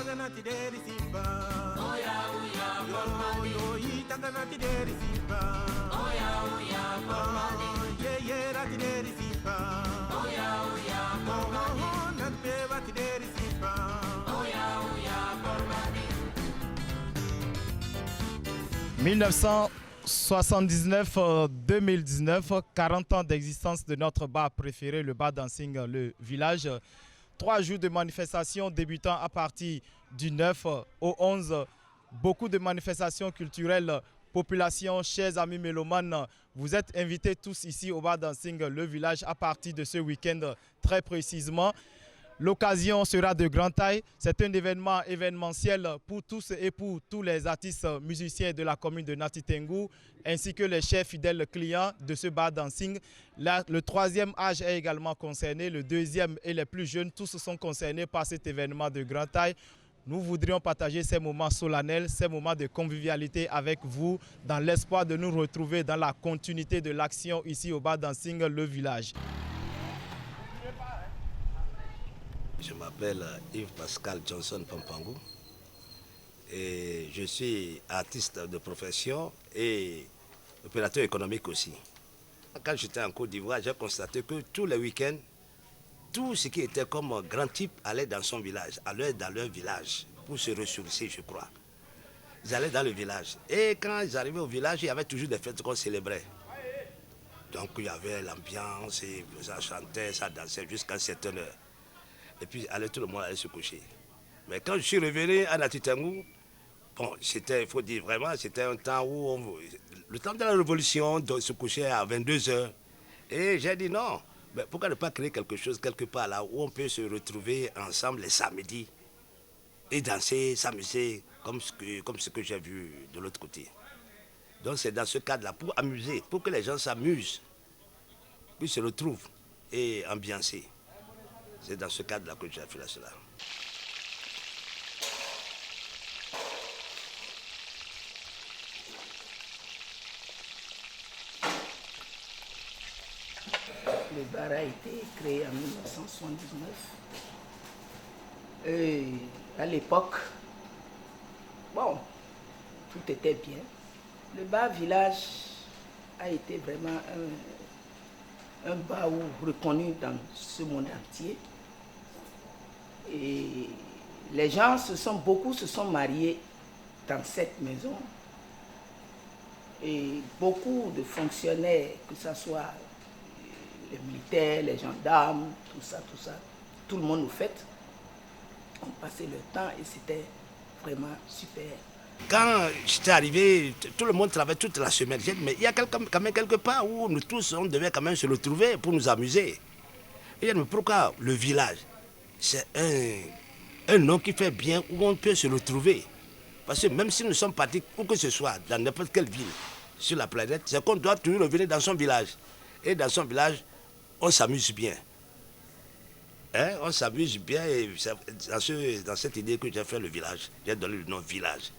Taganati deri simba. Oya oya formani. Yo yi taganati deri simba. Oya oya formani. Ye ye rati deri simba. Oya oya formani. Nante vati deri simba. Oya oya formani. 1979-2019, 40 ans d'existence de notre bar préféré, le bar dancing Le Village. 3 jours de manifestation débutant à partir du 9 au 11. Beaucoup de manifestations culturelles. Population, chers amis mélomanes, vous êtes invités tous ici au bar dancing Le Village à partir de ce week-end très précisément. L'occasion sera de grande taille. C'est un événement événementiel pour tous et pour tous les artistes musiciens de la commune de Nati Tengou, ainsi que les chers fidèles clients de ce bar dancing. Là, le 3e âge est également concerné, le 2e et les plus jeunes, tous sont concernés par cet événement de grande taille. Nous voudrions partager ces moments solennels, ces moments de convivialité avec vous, dans l'espoir de nous retrouver dans la continuité de l'action ici au bar dancing Le Village. Je m'appelle Yves Pascal Johnson Pampangou et je suis artiste de profession et opérateur économique aussi. Quand j'étais en Côte d'Ivoire, j'ai constaté que tous les week-ends, tout ce qui était comme grand type allait dans son village, allait dans leur village pour se ressourcer, je crois. Ils allaient dans le village. Et quand ils arrivaient au village, il y avait toujours des fêtes qu'on célébrait. Donc il y avait l'ambiance, ça chantait, ça dansait jusqu'à 7 heures. Et puis tout le monde allait se coucher. Mais quand je suis revenu à Nati Tengou, bon, c'était, il faut dire vraiment, c'était un temps où le temps de la révolution, on se couchait à 22 h. Et j'ai dit non, mais pourquoi ne pas créer quelque chose quelque part là où on peut se retrouver ensemble les samedis et danser, s'amuser comme ce que j'ai vu de l'autre côté. Donc c'est dans ce cadre-là, pour amuser, pour que les gens s'amusent, puis se retrouvent et ambiancer. C'est dans ce cadre-là que j'ai fait cela. Le bar a été créé en 1979. Et à l'époque, bon, tout était bien. Le bar village a été vraiment un bar reconnu dans ce monde entier. Et les gens beaucoup se sont mariés dans cette maison. Et beaucoup de fonctionnaires, que ce soit les militaires, les gendarmes, tout ça, tout le monde au fait, ont passé le temps et c'était vraiment super. Quand j'étais arrivé, tout le monde travaillait toute la semaine. J'ai dit, mais il y a quand même quelque part où nous tous, on devait quand même se retrouver pour nous amuser. Et j'ai dit, mais pourquoi le village? C'est un nom qui fait bien où on peut se retrouver. Parce que même si nous sommes partis où que ce soit, dans n'importe quelle ville sur la planète, c'est qu'on doit toujours revenir dans son village. Et dans son village, on s'amuse bien. Hein? On s'amuse bien et dans cette idée que j'ai fait le village, j'ai donné le nom village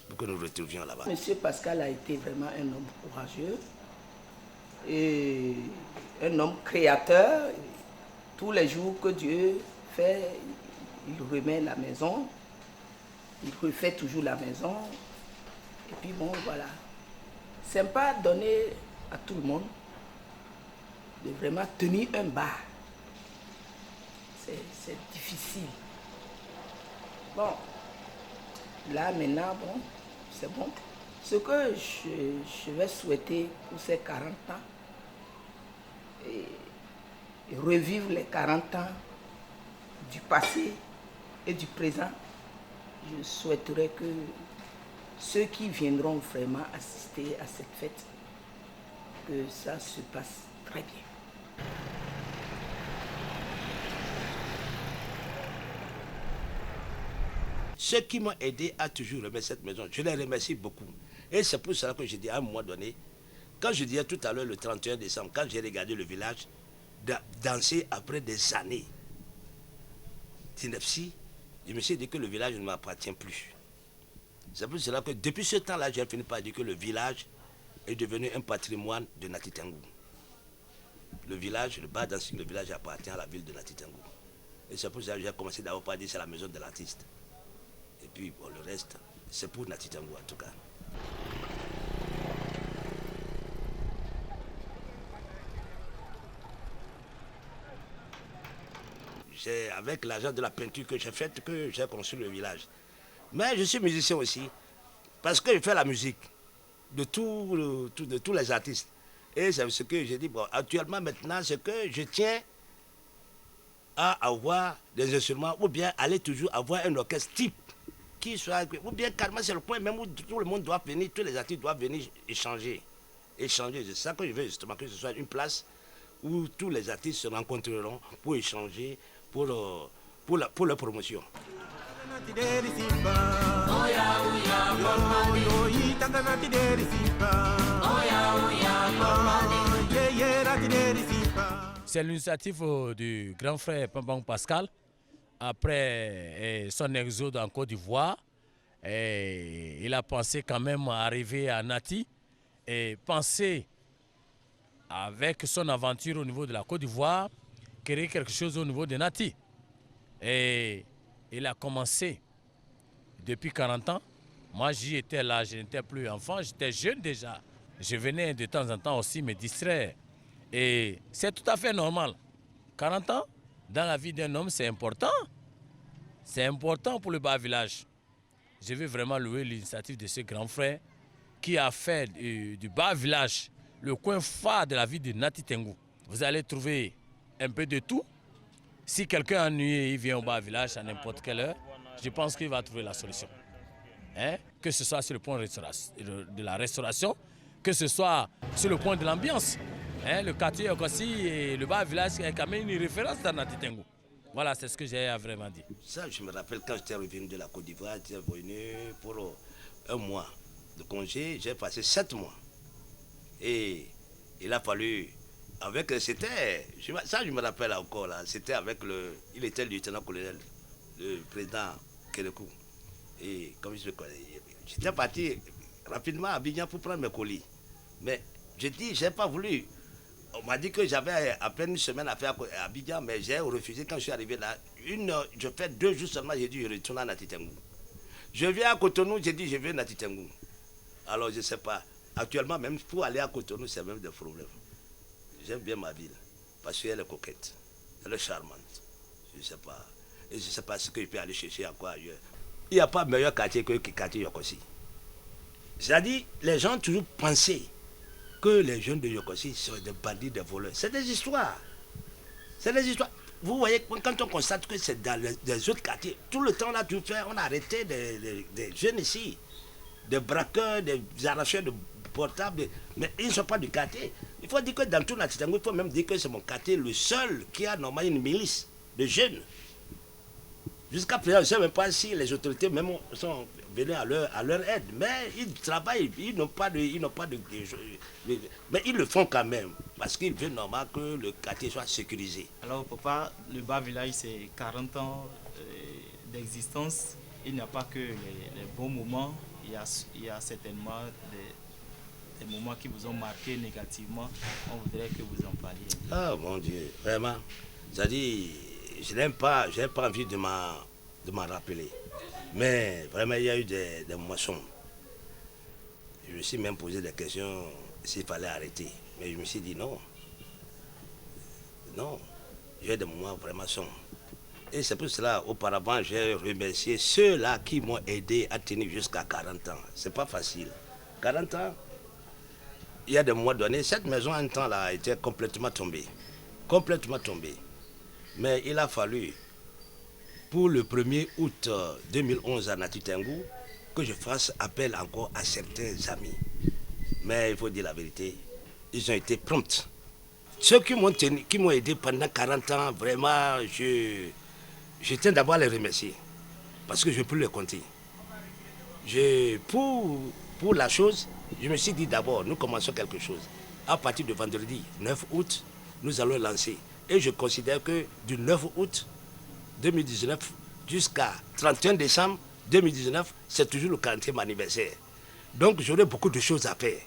pour que nous retrouvions là-bas. Monsieur Pascal a été vraiment un homme courageux et un homme créateur. Tous les jours que Dieu fait, il remet la maison, il refait toujours la maison. Et puis bon, voilà. C'est pas donné à tout le monde de vraiment tenir un bar. C'est difficile. Bon, là maintenant, bon, c'est bon. Ce que je vais souhaiter pour ces 40 ans, et revivre les 40 ans du passé et du présent, je souhaiterais que ceux qui viendront vraiment assister à cette fête, que ça se passe très bien. Ceux qui m'ont aidé à toujours remettre cette maison, je les remercie beaucoup. Et c'est pour cela que je dis à un moment donné, quand je disais tout à l'heure le 31 décembre, quand j'ai regardé le village, danser après des années d'ineptie, je me suis dit que le village ne m'appartient plus. C'est pour cela que depuis ce temps-là, j'ai fini par dire que le village est devenu un patrimoine de Nati Tengou. Le village, le bar dancing, le village appartient à la ville de Nati Tengou. Et c'est pour ça que j'ai commencé d'abord par dire c'est la maison de l'artiste. puis bon, le reste, c'est pour Nati Tengu en tout cas. C'est avec l'argent de la peinture que j'ai faite que j'ai construit le village. Mais je suis musicien aussi, parce que je fais la musique de tous les artistes. Et c'est ce que j'ai dit, bon, actuellement maintenant, c'est que je tiens à avoir des instruments, ou bien aller toujours avoir un orchestre type, qui soit, ou bien carrément c'est le point même où tout le monde doit venir, tous les artistes doivent venir échanger. Échanger, c'est ça que je veux justement, que ce soit une place où tous les artistes se rencontreront pour échanger, pour leur promotion. C'est l'initiative du grand frère Pampang Pascal, après son exode en Côte d'Ivoire. Il a pensé quand même arriver à Nati et penser, avec son aventure au niveau de la Côte d'Ivoire, créer quelque chose au niveau de Nati. Et il a commencé depuis 40 ans. Moi, j'y étais là, je n'étais plus enfant, j'étais jeune déjà. Je venais de temps en temps aussi me distraire. Et c'est tout à fait normal. 40 ans, dans la vie d'un homme, c'est important. C'est important pour le bas village. Je veux vraiment louer l'initiative de ce grand frère qui a fait du bas village le coin phare de la vie de Nati Tengu. Vous allez trouver un peu de tout. Si quelqu'un est ennuyé, il vient au bas village à n'importe quelle heure, je pense qu'il va trouver la solution. Hein? Que ce soit sur le point de la restauration, que ce soit sur le point de l'ambiance. Hein? Le quartier aussi et le bas village est quand même une référence dans Nati Tengu. Voilà, c'est ce que j'ai à vraiment dire. Ça, je me rappelle quand j'étais revenu de la Côte d'Ivoire, j'étais venu pour un mois de congé, j'ai passé 7 mois. Et il a fallu, ça je me rappelle encore, là, c'était avec il était le lieutenant-colonel, le président Kélekou. Et comme je me connais, j'étais parti rapidement à Abidjan pour prendre mes colis. Mais je dis, j'ai pas voulu. On m'a dit que j'avais à peine une semaine à faire à Abidjan, mais j'ai refusé quand je suis arrivé là. Je fais 2 jours seulement, j'ai dit je retourne à Nati Tengu. Je viens à Cotonou, j'ai dit je vais à Nati Tengu. Alors je ne sais pas. Actuellement, même pour aller à Cotonou, c'est même des problèmes. J'aime bien ma ville, parce qu'elle est coquette, elle est charmante. Je ne sais pas. Et je ne sais pas ce que je peux aller chercher à quoi ailleurs. Il n'y a pas meilleur quartier que le quartier Yokossi. C'est-à-dire, les gens ont toujours pensé que les jeunes de Yokossi sont des bandits, des voleurs. C'est des histoires. C'est des histoires. Vous voyez, quand on constate que c'est dans les autres quartiers, tout le temps là, on a arrêté des jeunes ici, des braqueurs, des arracheurs de portables, mais ils ne sont pas du quartier. Il faut dire que dans tout Nati Tengu, il faut même dire que c'est mon quartier le seul qui a normalement une milice de jeunes. Jusqu'à présent, je ne sais même pas si les autorités même sont venues à leur aide, mais ils travaillent, ils n'ont pas de mais ils le font quand même, parce qu'ils veulent normalement que le quartier soit sécurisé. Alors papa, le bas village c'est 40 ans d'existence. Il n'y a pas que les bons moments, il y a certainement des moments qui vous ont marqué négativement. On voudrait que vous en parliez. Ah mon Dieu, vraiment. C'est-à-dire, je n'ai pas envie de m'en rappeler. Mais vraiment, il y a eu des moments sombres. Je me suis même posé des questions s'il fallait arrêter. Mais je me suis dit non. Non, j'ai eu des moments vraiment sombres. Et c'est pour cela, auparavant, j'ai remercié ceux-là qui m'ont aidé à tenir jusqu'à 40 ans. C'est pas facile. 40 ans, il y a des mois donnés, cette maison, un temps, là, était complètement tombée. Complètement tombée. Mais il a fallu, pour le 1er août 2011 à Nati Tengu, que je fasse appel encore à certains amis. Mais il faut dire la vérité, ils ont été prompts. Ceux qui m'ont aidé pendant 40 ans, vraiment, je tiens d'abord à les remercier. Parce que je peux les compter. Pour la chose, je me suis dit d'abord, nous commençons quelque chose. À partir de vendredi 9 août, nous allons lancer. Et je considère que du 9 août 2019 jusqu'à 31 décembre 2019, c'est toujours le 40e anniversaire. Donc j'aurai beaucoup de choses à faire.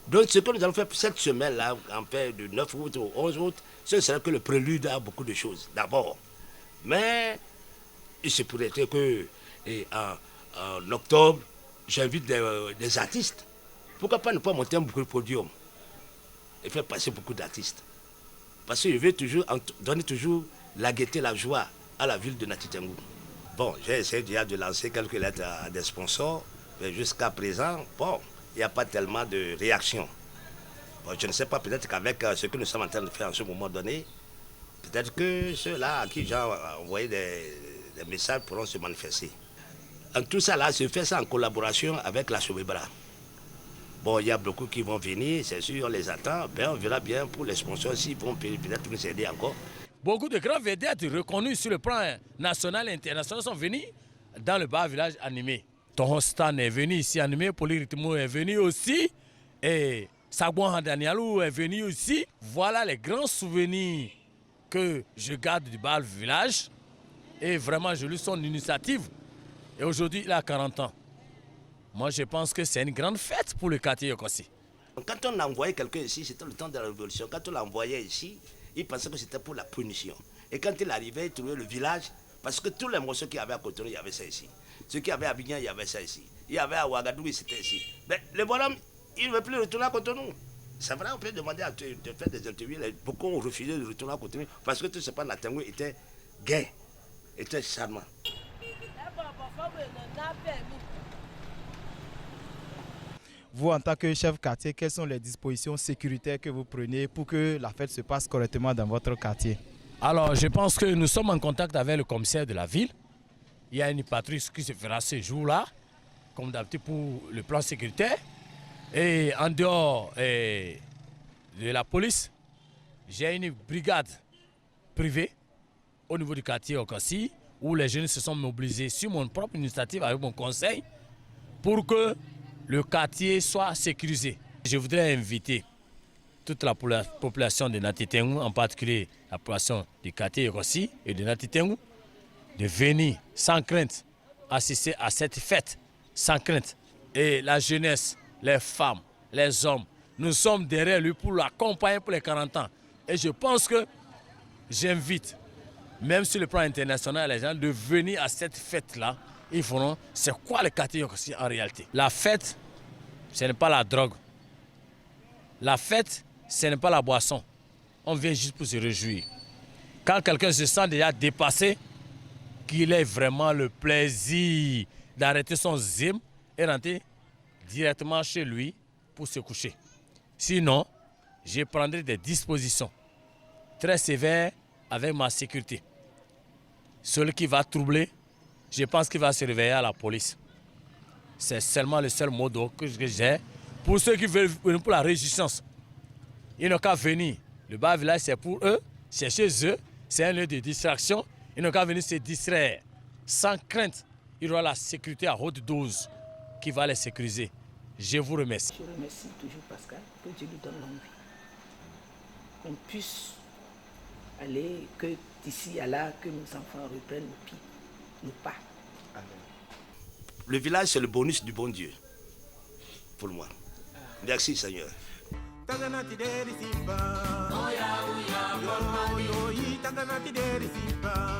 Donc ce que nous allons faire cette semaine-là, en fait du 9 août au 11 août, ce sera que le prélude à beaucoup de choses, d'abord. Mais il se pourrait être que en octobre, j'invite des artistes. Pourquoi pas ne pas monter un podium et faire passer beaucoup d'artistes? Parce que je veux toujours donner toujours la gaieté, la joie à la ville de Nati Tengou. Bon, j'ai essayé déjà de lancer quelques lettres à des sponsors, mais jusqu'à présent, bon, il n'y a pas tellement de réaction. Bon, je ne sais pas, peut-être qu'avec ce que nous sommes en train de faire en ce moment donné, peut-être que ceux-là à qui j'ai envoyé des messages pourront se manifester. En tout ça, là, je fais ça en collaboration avec la Sobebra. Bon, il y a beaucoup qui vont venir, c'est sûr, on les attend. Ben, on verra bien pour les sponsors s'ils vont peut-être nous aider encore. Beaucoup de grands vedettes reconnus sur le plan national et international sont venus dans le bar village animé. Tohon Stan est venu ici animé, Polyrythmo est venu aussi, et Sagouan Handanialou est venu aussi. Voilà les grands souvenirs que je garde du bar village. Et vraiment, je lui son initiative. Et aujourd'hui, il a 40 ans. Moi, je pense que c'est une grande fête pour le quartier Yokossi. Quand on a envoyé quelqu'un ici, c'était le temps de la Révolution. Quand on l'envoyait ici, il pensait que c'était pour la punition. Et quand il arrivait, il trouvait le village, parce que tous les morceaux qu'il y avait à Cotonou, il y avait ça ici. Ceux qui avaient à Abidjan, il y avait ça ici. Il y avait à Ouagadougou, c'était ici. Mais le bonhomme, il ne veut plus retourner à Cotonou. C'est vrai, on peut demander de faire des interviews. Beaucoup ont refusé de retourner à Cotonou, parce que tout ce Nati Tengou était gai, était charmant. Vous, en tant que chef quartier, quelles sont les dispositions sécuritaires que vous prenez pour que la fête se passe correctement dans votre quartier? Alors, je pense que nous sommes en contact avec le commissaire de la ville. Il y a une patrouille qui se fera ce jour-là, comme d'habitude pour le plan sécuritaire. Et en dehors de la police, j'ai une brigade privée au niveau du quartier Okassi, où les jeunes se sont mobilisés sur mon propre initiative avec mon conseil pour que le quartier soit sécurisé. Je voudrais inviter toute la population de Nati Tengou, en particulier la population du quartier Okassi et de Nati Tengou, de venir sans crainte assister à cette fête, sans crainte. Et la jeunesse, les femmes, les hommes, nous sommes derrière lui pour l'accompagner pour les 40 ans. Et je pense que j'invite, même sur le plan international, les gens de venir à cette fête-là. Ils feront, c'est quoi le quartier Yokossi en réalité? La fête, ce n'est pas la drogue. La fête, ce n'est pas la boisson. On vient juste pour se réjouir. Quand quelqu'un se sent déjà dépassé, qu'il ait vraiment le plaisir d'arrêter son zim et rentrer directement chez lui pour se coucher. Sinon, je prendrai des dispositions très sévères avec ma sécurité. Celui qui va troubler, je pense qu'il va se réveiller à la police. C'est seulement le seul mot d'ordre que j'ai. Pour ceux qui veulent venir pour la résistance, ils n'ont qu'à venir. Le bar village, c'est pour eux, c'est chez eux, c'est un lieu de distraction. Ils n'ont qu'à venir se distraire. Sans crainte, il y aura la sécurité à haute dose qui va les sécuriser. Je vous remercie. Je remercie toujours Pascal, que Dieu lui donne longue vie. Qu'on puisse aller, que d'ici à là, que nos enfants reprennent le pas. Le village, c'est le bonus du bon Dieu, pour moi. Merci Seigneur. Taganati deri simba, oya oya, yo yo, taganati deri simba.